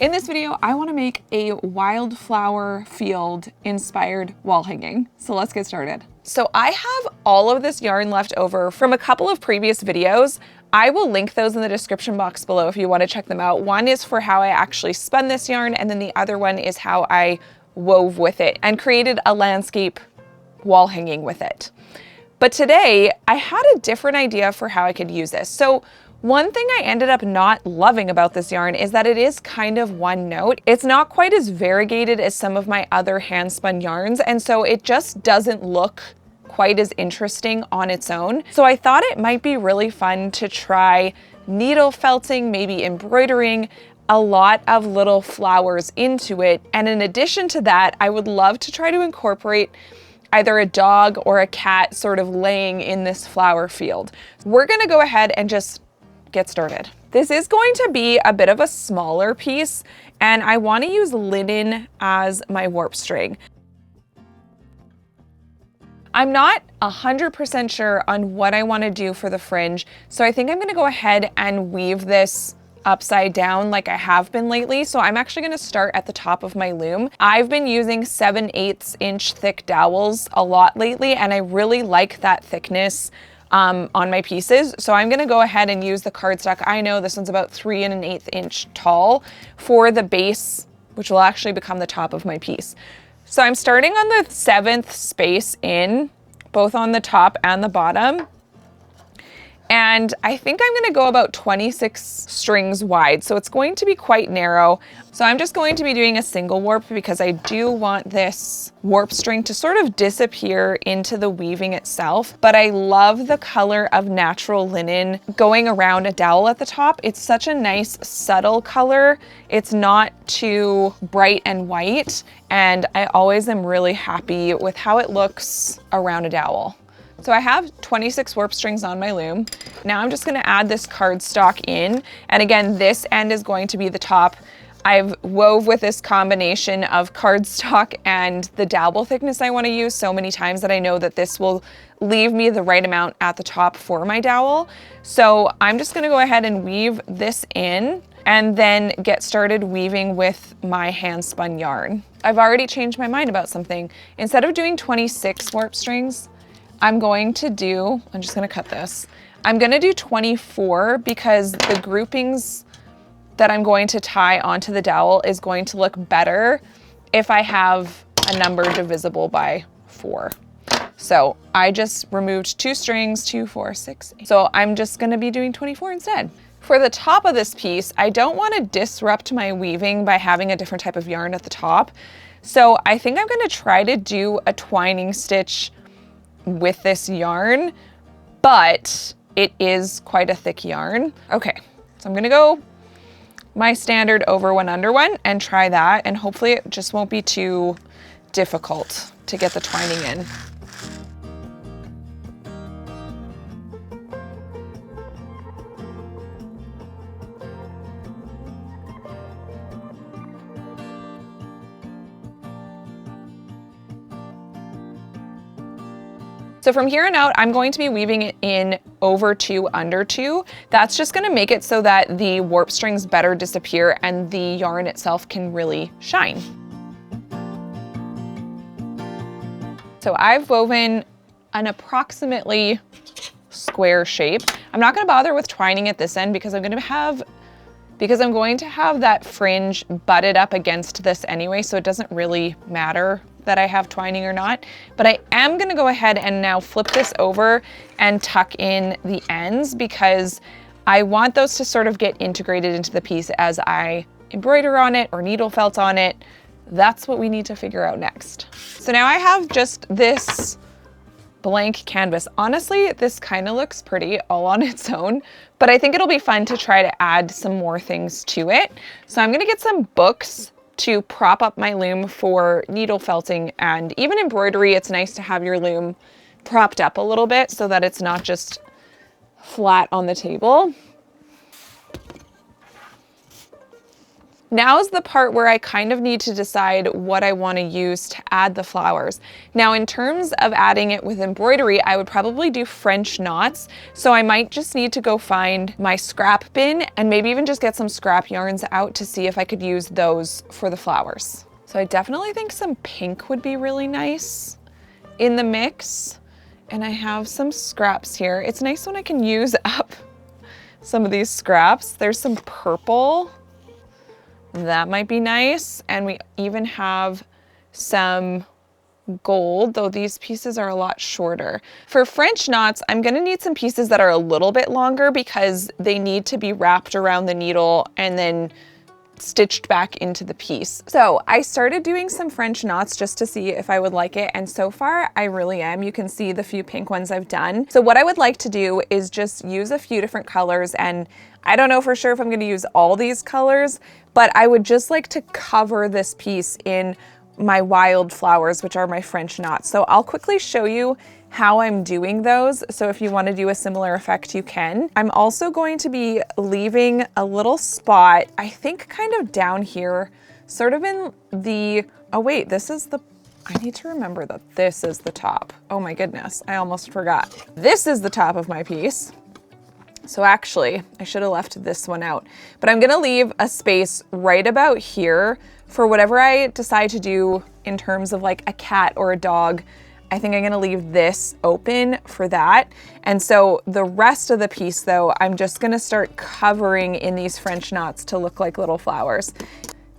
In this video, I want to make a wildflower field inspired wall hanging. So let's get started. So I have all of this yarn left over from a couple of previous videos. I will link those in the description box below if you want to check them out. One is for how I actually spun this yarn, and then the other one is how I wove with it and created a landscape wall hanging with it. But today I had a different idea for how I could use this. So one thing I ended up not loving about this yarn is that it is kind of one note. It's not quite as variegated as some of my other hand spun yarns, and so it just doesn't look quite as interesting on its own. So I thought it might be really fun to try needle felting, maybe embroidering a lot of little flowers into it. And in addition to that, I would love to try to incorporate either a dog or a cat sort of laying in this flower field. We're gonna go ahead and just get started. This is going to be a bit of a smaller piece, and I want to use linen as my warp string. I'm not 100% sure on what I want to do for the fringe, so I think I'm going to go ahead and weave this upside down like I have been lately. So I'm actually going to start at the top of my loom. I've been using 7/8 inch thick dowels a lot lately, and I really like that thickness on my pieces. So I'm gonna go ahead and use the cardstock. I know this one's about 3 1/8 inch tall for the base, which will actually become the top of my piece. So I'm starting on the 7th space in, both on the top and the bottom. And I think I'm gonna go about 26 strings wide. So it's going to be quite narrow. So I'm just going to be doing a single warp because I do want this warp string to sort of disappear into the weaving itself. But I love the color of natural linen going around a dowel at the top. It's such a nice subtle color. It's not too bright and white. And I always am really happy with how it looks around a dowel. So I have 26 warp strings on my loom. Now I'm just gonna add this cardstock in. And again, this end is going to be the top. I've wove with this combination of cardstock and the dowel thickness I wanna use so many times that I know that this will leave me the right amount at the top for my dowel. So I'm just gonna go ahead and weave this in and then get started weaving with my hand spun yarn. I've already changed my mind about something. Instead of doing 26 warp strings, I'm just gonna cut this. I'm gonna do 24 because the groupings that I'm going to tie onto the dowel is going to look better if I have a number divisible by 4. So I just removed 2 strings, 2, 4, 6, 8. So I'm just gonna be doing 24 instead. For the top of this piece, I don't wanna disrupt my weaving by having a different type of yarn at the top. So I think I'm gonna try to do a twining stitch with this yarn, but it is quite a thick yarn. Okay, so I'm gonna go my standard over one under one and try that, and hopefully it just won't be too difficult to get the twining in. So from here on out, I'm going to be weaving it in over 2 under 2. That's just gonna make it so that the warp strings better disappear and the yarn itself can really shine. So I've woven an approximately square shape. I'm not gonna bother with twining at this end because I'm going to have that fringe butted up against this anyway, so it doesn't really matter that I have twining or not. But I am gonna go ahead and now flip this over and tuck in the ends because I want those to sort of get integrated into the piece as I embroider on it or needle felt on it. That's what we need to figure out next. So now I have just this blank canvas. Honestly, this kind of looks pretty all on its own, but I think it'll be fun to try to add some more things to it. So I'm gonna get some books to prop up my loom for needle felting and even embroidery. It's nice to have your loom propped up a little bit so that it's not just flat on the table. Now's the part where I kind of need to decide what I want to use to add the flowers. Now, in terms of adding it with embroidery, I would probably do French knots. So I might just need to go find my scrap bin and maybe even just get some scrap yarns out to see if I could use those for the flowers. So I definitely think some pink would be really nice in the mix. And I have some scraps here. It's nice when I can use up some of these scraps. There's some purple. That might be nice. And we even have some gold, though these pieces are a lot shorter. For French knots, I'm gonna need some pieces that are a little bit longer because they need to be wrapped around the needle and then stitched back into the piece. So I started doing some French knots just to see if I would like it, and so far I really am. You can see the few pink ones I've done. So what I would like to do is just use a few different colors, and I don't know for sure if I'm going to use all these colors, but I would just like to cover this piece in my wildflowers, which are my French knots. So I'll quickly show you how I'm doing those. So if you want to do a similar effect, you can. I'm also going to be leaving a little spot, I think kind of down here, sort of in the, oh wait, this is the, I need to remember that this is the top. Oh my goodness, I almost forgot. This is the top of my piece. So actually, I should have left this one out, but I'm gonna leave a space right about here for whatever I decide to do in terms of like a cat or a dog. I think I'm gonna leave this open for that. And so the rest of the piece though, I'm just gonna start covering in these French knots to look like little flowers.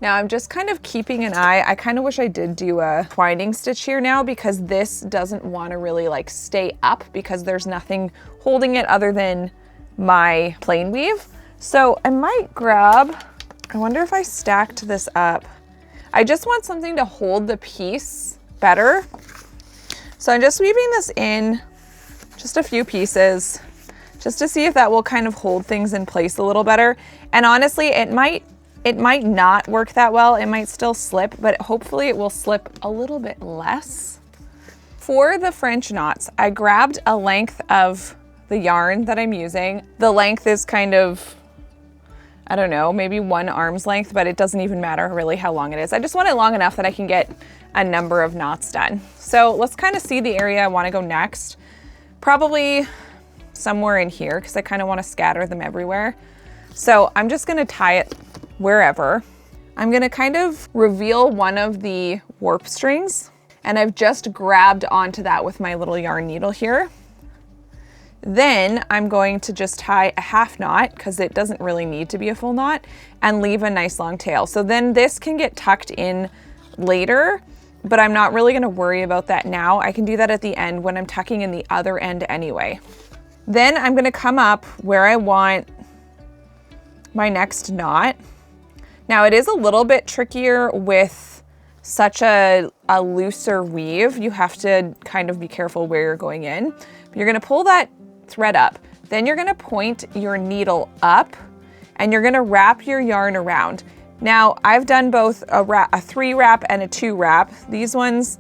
Now I'm just kind of keeping an eye. I kind of wish I did do a twining stitch here now because this doesn't wanna really like stay up because there's nothing holding it other than my plain weave. So I might grab, I wonder if I stacked this up. I just want something to hold the piece better. So I'm just weaving this in just a few pieces just to see if that will kind of hold things in place a little better. And honestly, it might not work that well. It might still slip, but hopefully it will slip a little bit less. For the French knots, I grabbed a length of the yarn that I'm using. The length is kind of, I don't know, maybe 1 arm's length, but it doesn't even matter really how long it is. I just want it long enough that I can get a number of knots done. So let's kind of see the area I want to go next. Probably somewhere in here because I kind of want to scatter them everywhere. So I'm just going to tie it wherever. I'm going to kind of reveal one of the warp strings, and I've just grabbed onto that with my little yarn needle here. Then I'm going to just tie a half knot because it doesn't really need to be a full knot and leave a nice long tail. So then this can get tucked in later, but I'm not really going to worry about that now. I can do that at the end when I'm tucking in the other end anyway. Then I'm going to come up where I want my next knot. Now it is a little bit trickier with such a looser weave. You have to kind of be careful where you're going in. You're going to pull that thread up. Then you're going to point your needle up and you're going to wrap your yarn around. Now I've done both a 3 wrap and a 2 wrap. These ones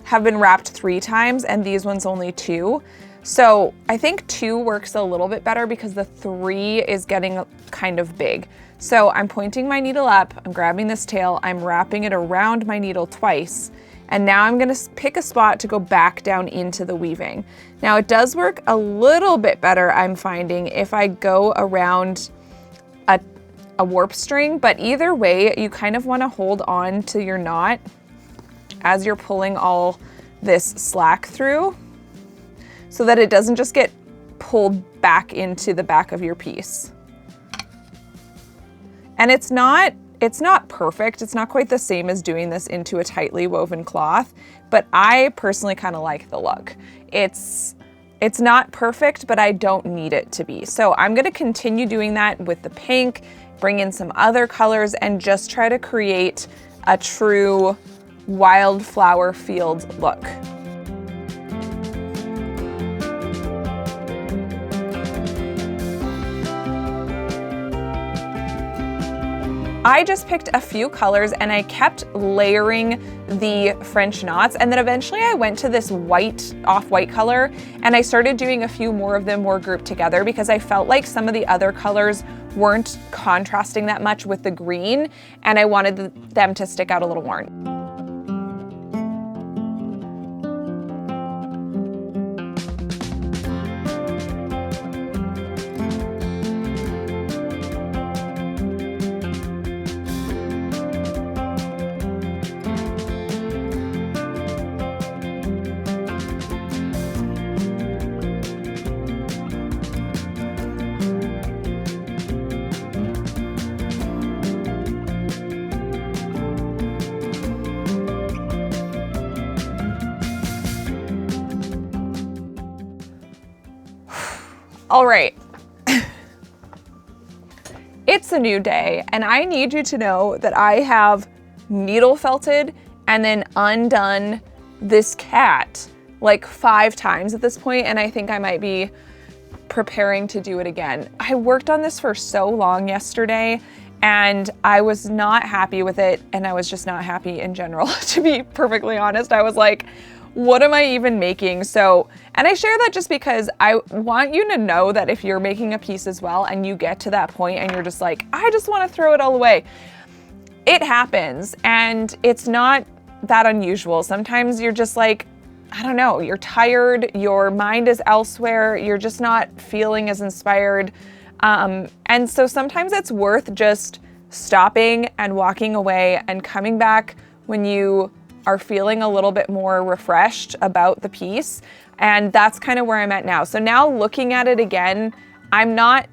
have been wrapped 3 times and these ones only 2. So I think 2 works a little bit better because the 3 is getting kind of big. So I'm pointing my needle up, I'm grabbing this tail, I'm wrapping it around my needle twice, and now I'm gonna pick a spot to go back down into the weaving. Now it does work a little bit better, I'm finding, if I go around a warp string, but either way, you kind of wanna hold on to your knot as you're pulling all this slack through so that it doesn't just get pulled back into the back of your piece. And it's not perfect. It's not quite the same as doing this into a tightly woven cloth, but I personally kind of like the look. It's not perfect, but I don't need it to be. So I'm gonna continue doing that with the pink, bring in some other colors, and just try to create a true wildflower field look. I just picked a few colors and I kept layering the French knots, and then eventually I went to this white, off-white color, and I started doing a few more of them more grouped together because I felt like some of the other colors weren't contrasting that much with the green, and I wanted them to stick out a little more. All right, it's a new day and I need you to know that I have needle felted and then undone this cat like 5 times at this point, and I think I might be preparing to do it again. I worked on this for so long yesterday and I was not happy with it, and I was just not happy in general, to be perfectly honest. I was like, what am I even making? So, and I share that just because I want you to know that if you're making a piece as well and you get to that point and you're just like, I just want to throw it all away, it happens and it's not that unusual. Sometimes you're just like, I don't know, you're tired, your mind is elsewhere, you're just not feeling as inspired. And so sometimes it's worth just stopping and walking away and coming back when you are feeling a little bit more refreshed about the piece. And that's kind of where I'm at now. So now looking at it again, I'm not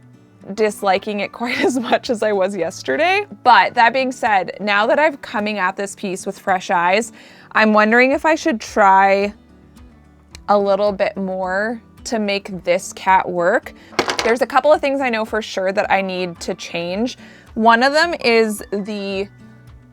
disliking it quite as much as I was yesterday. But that being said, now that I'm coming at this piece with fresh eyes, I'm wondering if I should try a little bit more to make this cat work. There's a couple of things I know for sure that I need to change. One of them is the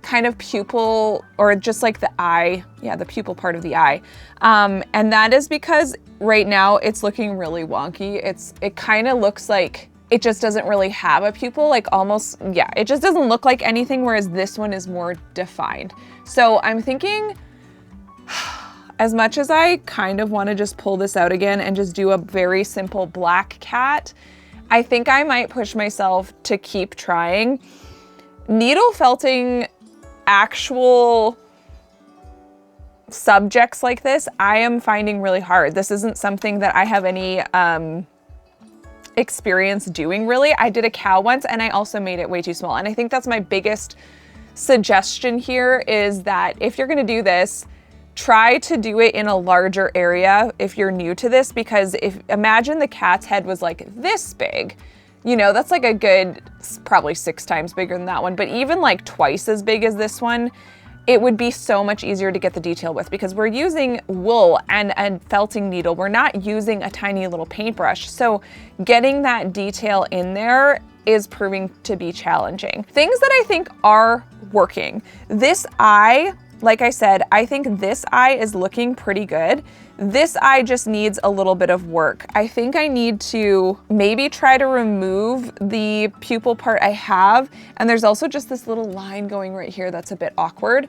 kind of pupil, or just like the eye, yeah, the pupil part of the eye. And that is because right now it's looking really wonky. It kind of looks like it just doesn't really have a pupil, like almost, yeah, it just doesn't look like anything, whereas this one is more defined. So I'm thinking, as much as I kind of want to just pull this out again and just do a very simple black cat, I think I might push myself to keep trying. Needle felting actual subjects like this, I am finding really hard. This isn't something that I have any experience doing really. I did a cow once and I also made it way too small. And I think that's my biggest suggestion here, is that if you're gonna do this, try to do it in a larger area if you're new to this, because imagine the cat's head was like this big. You know, that's like a good, probably 6 times bigger than that one, but even like twice as big as this one, it would be so much easier to get the detail with, because we're using wool and felting needle. We're not using a tiny little paintbrush. So getting that detail in there is proving to be challenging. Things that I think are working. This eye, like I said, I think this eye is looking pretty good. This eye just needs a little bit of work. I think I need to maybe try to remove the pupil part I have. And there's also just this little line going right here that's a bit awkward.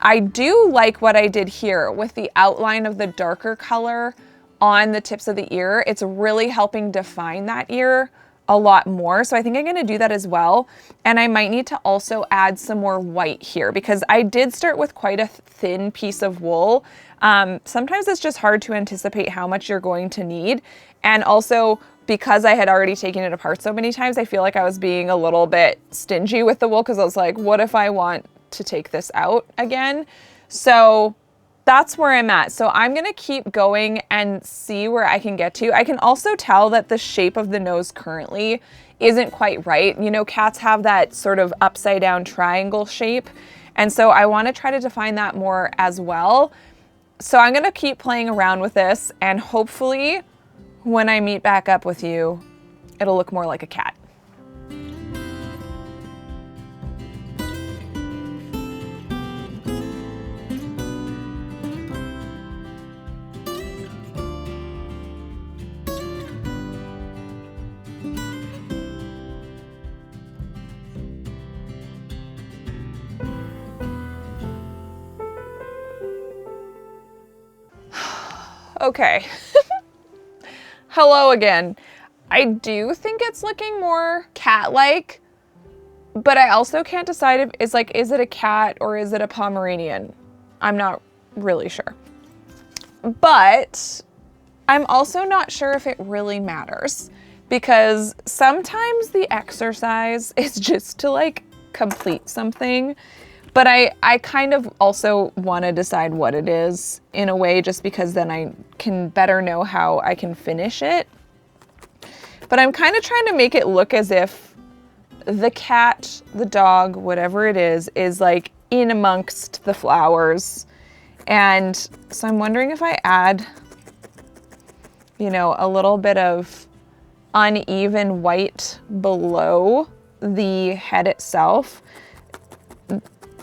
I do like what I did here with the outline of the darker color on the tips of the ear. It's really helping define that ear a lot more. So I think I'm gonna do that as well. And I might need to also add some more white here, because I did start with quite a thin piece of wool. Sometimes it's just hard to anticipate how much you're going to need. And also, because I had already taken it apart so many times, I feel like I was being a little bit stingy with the wool, because I was like, what if I want to take this out again? So that's where I'm at. So I'm gonna keep going and see where I can get to. I can also tell that the shape of the nose currently isn't quite right. You know, cats have that sort of upside down triangle shape. And so I wanna try to define that more as well. So I'm gonna keep playing around with this, and hopefully when I meet back up with you, it'll look more like a cat. Okay. Hello again. I do think it's looking more cat-like, but I also can't decide if it's like, is it a cat or is it a Pomeranian? I'm not really sure. But I'm also not sure if it really matters, because sometimes the exercise is just to like complete something. But I kind of also want to decide what it is in a way, just because then I can better know how I can finish it. But I'm kind of trying to make it look as if the cat, the dog, whatever it is like in amongst the flowers. And so I'm wondering if I add, you know, a little bit of uneven white below the head itself.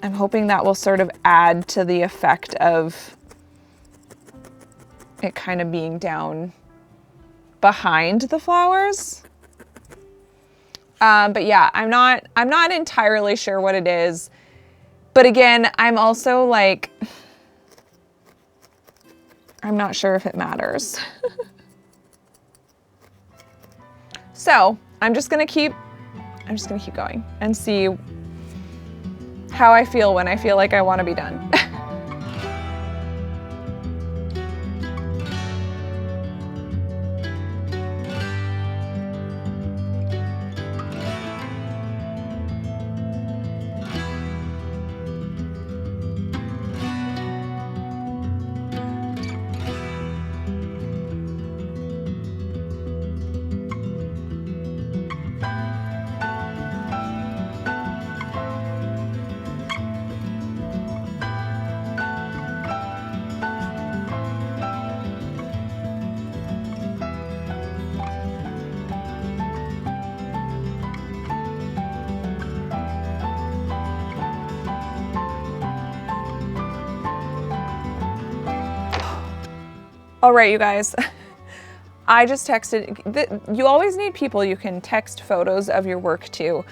I'm hoping that will sort of add to the effect of it kind of being down behind the flowers. But yeah, I'm not entirely sure what it is. But again, I'm also like, I'm not sure if it matters. So I'm just gonna keep going and see how I feel when I feel like I want to be done. All right, you guys, I just texted, you always need people you can text photos of your work to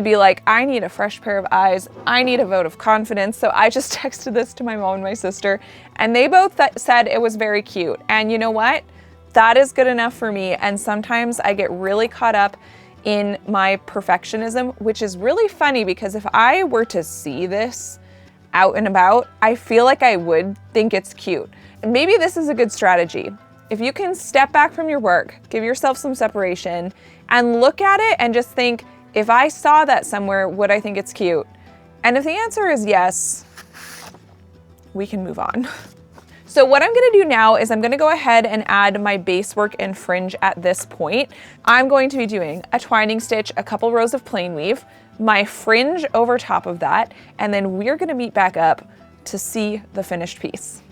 be like, I need a fresh pair of eyes, I need a vote of confidence. So I just texted this to my mom and my sister, and they both said it was very cute. And you know what? That is good enough for me. And sometimes I get really caught up in my perfectionism, which is really funny because if I were to see this out and about, I feel like I would think it's cute. And maybe this is a good strategy. If you can step back from your work, give yourself some separation, and look at it and just think, if I saw that somewhere, would I think it's cute? And if the answer is yes, we can move on. So what I'm gonna do now is I'm gonna go ahead and add my base work and fringe at this point. I'm going to be doing a twining stitch, a couple rows of plain weave, my fringe over top of that, and then we're gonna meet back up to see the finished piece.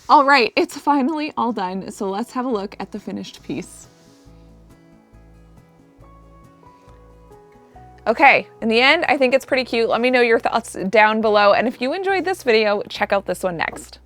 All right, it's finally all done. So let's have a look at the finished piece. Okay, in the end, I think it's pretty cute. Let me know your thoughts down below. And if you enjoyed this video, check out this one next.